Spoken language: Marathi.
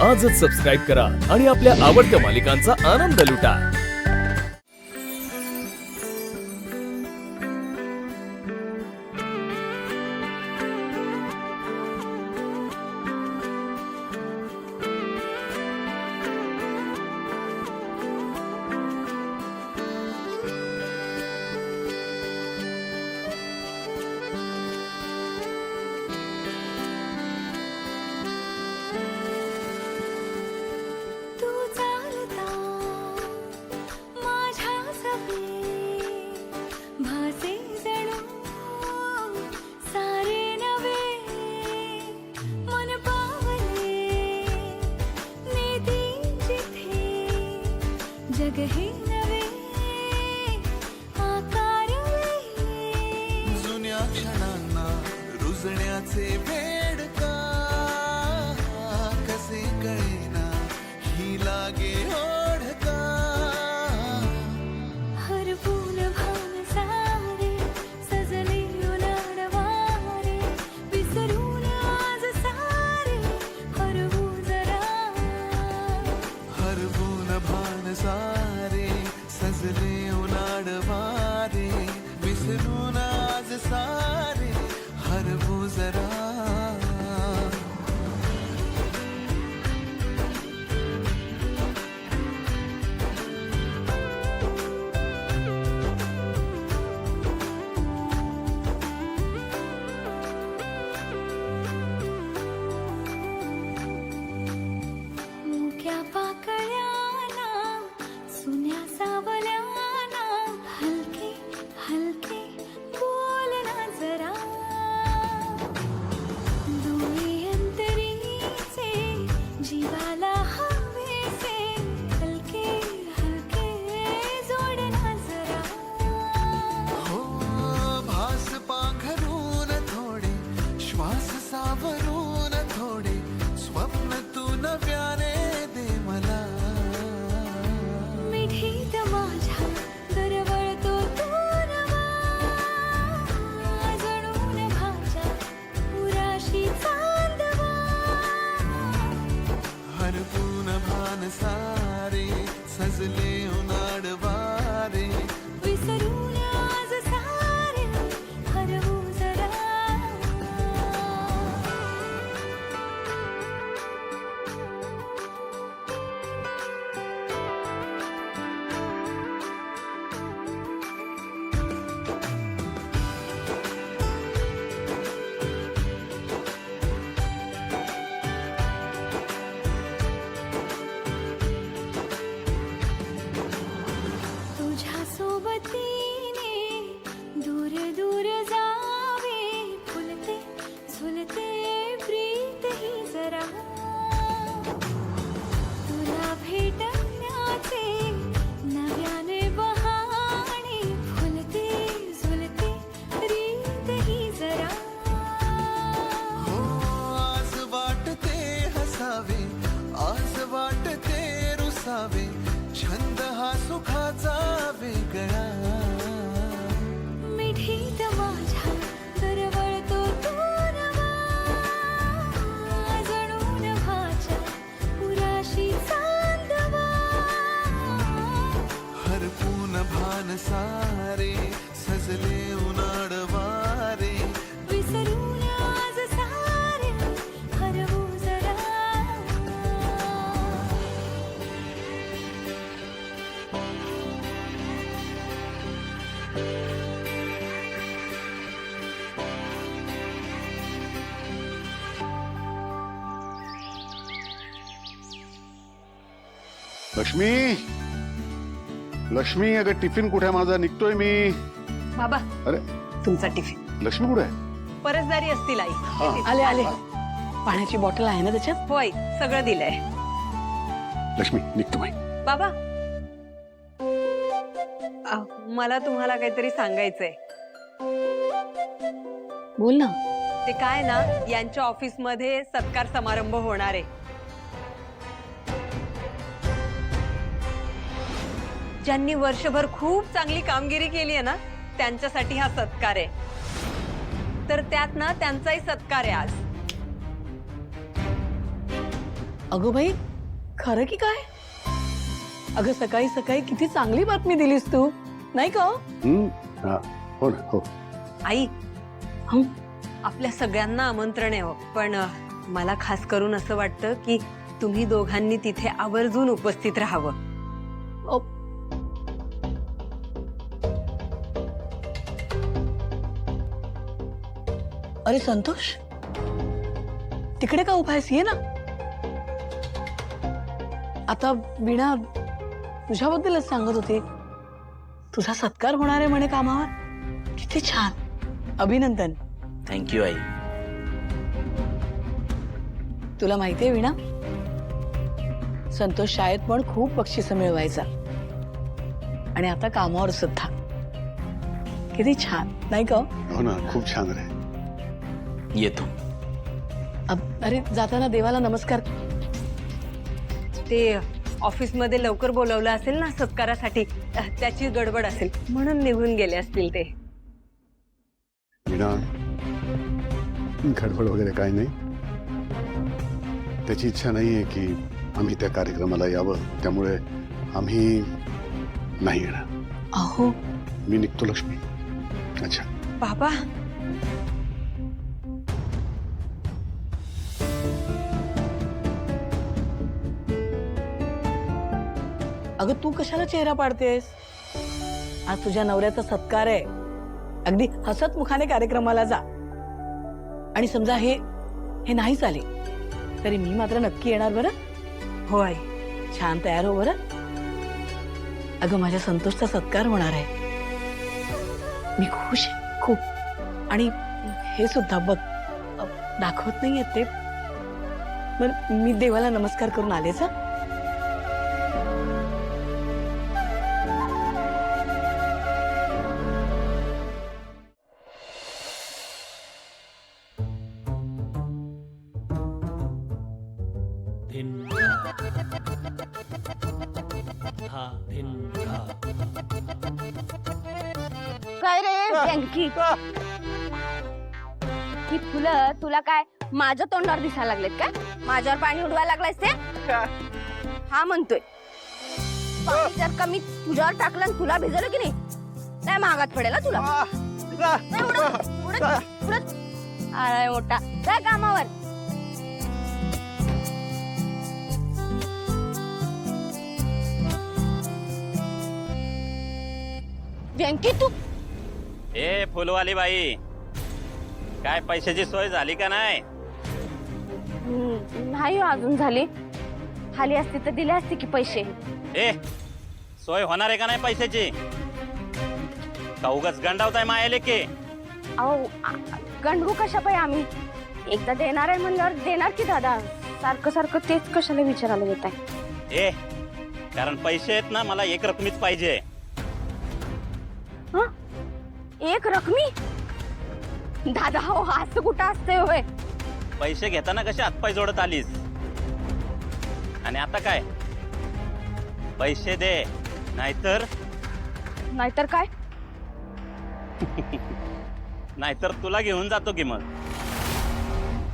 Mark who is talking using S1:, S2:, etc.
S1: आजच सबस्क्राईब करा आणि आपल्या आवडत्या मालिकांचा आनंद लुटा।
S2: जग हे नवे आकार
S3: जुन्या क्षणांना रुजण्याचे वेड का कसे कळेना ही लागे ओढ का
S2: हरपून भान सारे सजले उलाडवारे विसरून आज सारे हरवू जरा
S3: हरवून भान सारे सजले उनाडवारे विसरून आज सारे हरवू जरा
S2: मुक्या पाकळ्याना सुन्या सावल्याना हलके हलके बोलना जरा डोळे अंतरीचे जीवाला हवेसे हलके हलके जोडना जरा
S3: हो भास पाखरून थोडे श्वास सावरून थोडे स्वप्न तू नव्याने दे मला
S2: मिठीत माझ्या दरवळतो तू नवा जणून भाच्या उराशी चांदवा
S3: हरपून भान सारे सजले उनाडवारे
S2: विसरून आज सारे हरवू जरा तुझ्या सोबतीने दूर दूर जावे फुलते झुलते प्रीत ही जरा तुला भेटण्याचे नव्याने बहाणे फुलते झुलते प्रीत ही जरा
S3: हो आज वाटते हसावे आज वाटते रुसावे छंद हा सुखाचा वेगळा
S2: मिठीत माझ्या दरवळतो तू नवा जणून भाच्या उराशी चांदवा
S3: हरपून भान सारे सजले उनाडवारे
S2: विसरून आज सारे हरवू जरा
S4: लक्ष्मी लक्ष्मी अगं टिफिन कुठे माझा निघतोय मी।
S5: बाबा
S4: अरे
S5: तुमचा टिफिन
S4: लक्ष्मी कुठे आहे?
S5: परसदारी असतील आई
S4: हा.
S5: आले आले पाण्याची बॉटल आहे ना त्याच्यात होय सगळं दिलंय
S4: लक्ष्मी निघतो बाई।
S5: बाबा मला तुम्हाला काहीतरी सांगायचंय बोल ना ते काय ना यांच्या ऑफिस मध्ये सत्कार समारंभ होणार आहे ज्यांनी वर्षभर खूप चांगली कामगिरी केली आहे ना त्यांच्यासाठी हा सत्कार आहे तर त्यात ना त्यांचाही सत्कार आहे आज
S6: अगं बाई, खरं की काय? अगं सकाळी सकाळी किती चांगली बातमी दिलीस तू, नाही का?
S4: हा, हो ना, हो.
S5: आई
S6: हं?
S5: आपल्या सगळ्यांना आमंत्रण आहे हो. पण मला खास करून असं वाटतं की तुम्ही दोघांनी तिथे आवर्जून उपस्थित राहावं.
S6: अ, अरे संतोष, तिकडे का उभा आहेस? ये ना. आता वीणा तुझ्याबद्दलच सांगत होती. तुझा सत्कार होणार आहे म्हणे कामावर. किती छान, अभिनंदन.
S7: थँक्यू आई.
S6: तुला माहितीये वीणा, संतोष शाळेत पण खूप बक्षिसं मिळवायचा आणि आता कामावर सुद्धा. किती छान, नाही का?
S4: हो ना, खूप छान रे.
S7: येतो.
S6: अरे जाताना देवाला नमस्कार.
S5: ते ऑफिसमध्ये लवकर बोलवलं असेल ना सत्कारासाठी, त्याची गडबड असेल म्हणून निघून गेले असतील ते.
S4: वीणा, गडबड वगैरे काय नाही. त्याची इच्छा नाहीये की आम्ही त्या कार्यक्रमाला यावं, त्यामुळे आम्ही नाही येणार.
S6: अहो,
S4: मी निघतो लक्ष्मी. अच्छा.
S5: बाबा,
S6: अगं तू कशाला चेहरा पाडतेस? आज तुझ्या नवऱ्याचा सत्कार आहे. अगदी हसत मुखाने कार्यक्रमाला जा. आणि समजा हे नाही झाले तरी मी मात्र नक्की येणार बरं.
S5: हो आई.
S6: छान तयार हो बरं. अगं माझ्या संतोषचा सत्कार होणार आहे. मी खुश आहे खूप. आणि हे सुद्धा बघ, दाखवत नाहीये ते. बरं मी देवाला नमस्कार करून आलेच. हं?
S8: काय रे बँकी, ही फुलं तुला काय माझ्या तोंडावर दिसायला लागलेत काय? माझ्यावर पाणी उडवायला लागलायस ते? हा म्हणतोय. पाणी जर कमी तुझ्यावर टाकलं आणि तुला भिजवलं की नाही महागात पडेल हा तुला. नाही, उडत. अरे मोठा काय कामावर. बँकी तू
S7: ए फुलवाली बाई, काय पैशाची सोय झाली का नाही?
S8: नाही अजून झाली. खाली असते तर दिले असते की पैसे.
S7: ए, सोय होणार आहे का नाही पैशाची? का उगाच गंडावताय मायाले की?
S8: अहो गंडवू कशा पाहिजे आम्ही? एकदा देणार आहे म्हणल्यावर देणार की दादा. सारखं सारखं तेच कशाला विचारायला येत आहे?
S7: ए, कारण पैसे आहेत ना, मला एक रकमीच पाहिजे.
S8: एक रकमी? दादा हो, असं कुठं असतंय होय?
S7: पैसे घेताना कसे हातपाय जोडत आलीस, आणि आता काय? पैसे दे, नाहीतर
S8: नाहीतर काय?
S7: नाहीतर तुला घेऊन जातो की मग.